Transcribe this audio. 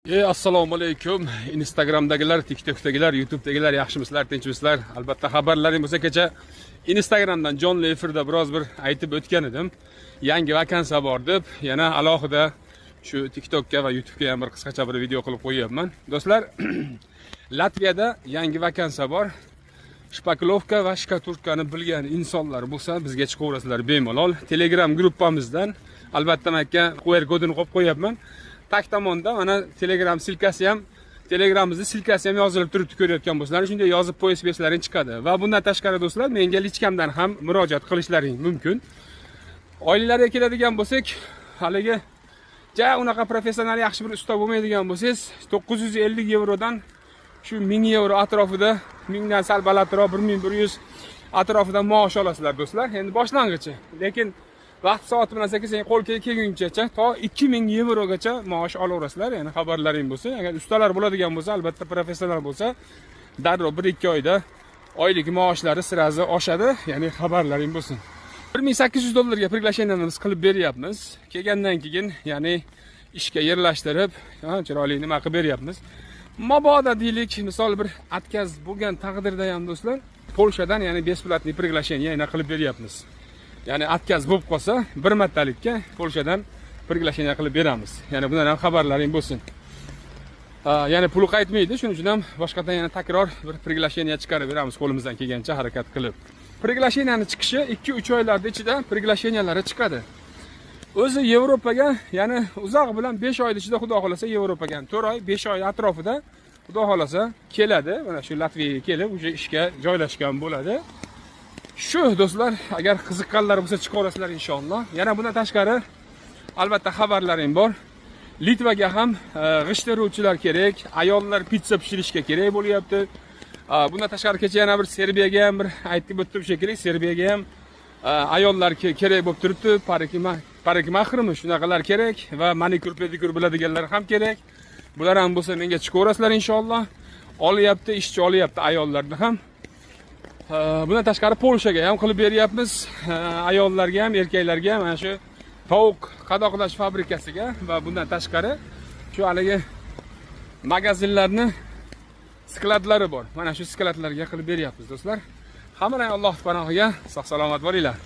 Assalomu alaykum. Instagramdagilar, TikTokdagilar, YouTubedagilar yaxshimisizlar, tinchmisizlar? Albatta xabarlaring bo'lsa, kecha Instagramdan jonli efirda biroz bir aytib o'tgan edim. Yangi vakansiya bor deb, yana alohida shu TikTokga va YouTubega ham bir qisqacha bir video qilib qo'yapman. Do'stlar, Latviyada yangi vakansiya bor. Shpakilovka va shkaturkani bilgan insonlar bo'lsa, bizga chiqaverasizlar bemalol. Telegram gruppamizdan albatta men QR kodini qo'yib qo'yapman. Tak tomonda mana Telegram silkasi ham, Telegramimizni silkasi ham yozilib turibdi, ko'rayotgan bo'lsanglar, shunday yozib qo'yib bersalaring chiqadi. Va bundan tashqari do'stlar, menga lichkamdan ham murojaat qilishlaring mumkin. Oilalarga keladigan bo'lsak, haligi unaqa professional yaxshi bir usta bo'lmaydigan bo'lsangiz, 950 yevrodan shu 1000 yevro atrofida, 1000 dan sal balandroq 1100 atrofida maosh olasizlar do'stlar. Endi boshlang'ichi. Lekin vaqt soati bilan sekin qo'l kelguncha to 2000 yevrogacha maosh olaverasizlar. Ya'ni xabarlaring bo'lsa, agar ustalar bo'ladigan bo'lsa, albatta professional bo'lsa, darrov 1-2 oyda oylik maoshlari sirazi oshadi. Ya'ni xabarlaring bo'lsin. 1800 dollarga priglasheniyanimiz qilib beryapmiz. Kelgandan keyin, ya'ni ishga yerlashtirib, chiroyli nima qilib beryapmiz. Mabodo deylik, misol bir atkaz bo'lgan taqdirda ham do'stlar, Polshadan ya'ni besplatniy priglasheniya yana qilib beryapmiz. Ya'ni atkaz bo'lib qolsa, bir martalikka Polshadan priglasheniya qilib beramiz. Ya'ni bundan ham xabarlaring bo'lsin. Ya'ni puli qaytmaydi, shuning uchun ham boshqadan yana takror bir priglasheniya chiqarib beramiz qo'limizdan kelgancha harakat qilib. Priglasheniyaning chiqishi 2-3 oylarda ichida priglasheniyalari chiqadi. O'zi Yevropaga, ya'ni uzoq bilan 5 oy ichida xudo xolasa Yevropaga 4 oy, 5 oy atrofida xudo xolasa keladi. Mana shu Latviyaga kelib, o'sha ishga joylashgan bo'ladi. Shu do'stlar, agar qiziqqanlar bo'lsa chiqaverasizlar inshaalloh. Yana bundan tashqari albatta xabarlaring bor. Litvaga ham g'isht teruvchilar kerak, ayollar pizza pishirishga kerak bo'lyapti. Bundan tashqari kecha yana bir Serbiyaga ham bir aytib o'tdim shekilli, Serbiyaga ham ayollar kerak bo'lib turibdi. Parikmaxrmi shunaqalar kerak va manikyur pedikyur biladiganlar ham kerak. Bular ham bo'lsa menga chiqaverasizlar inshaalloh. Olyapti, ishchi olyapti ayollarni ham. Bundan tashqari Polshaga ham qilib beryapmiz. Ayollarga ham, erkaklarga ham mana shu tovuq qadoqlash fabrikasiga va bundan tashqari shu haligi magazinlarni skladlari bor. Mana shu skladlarga qilib beryapmiz do'stlar. Hammaning Alloh panohiga sog' salomat bo'linglar.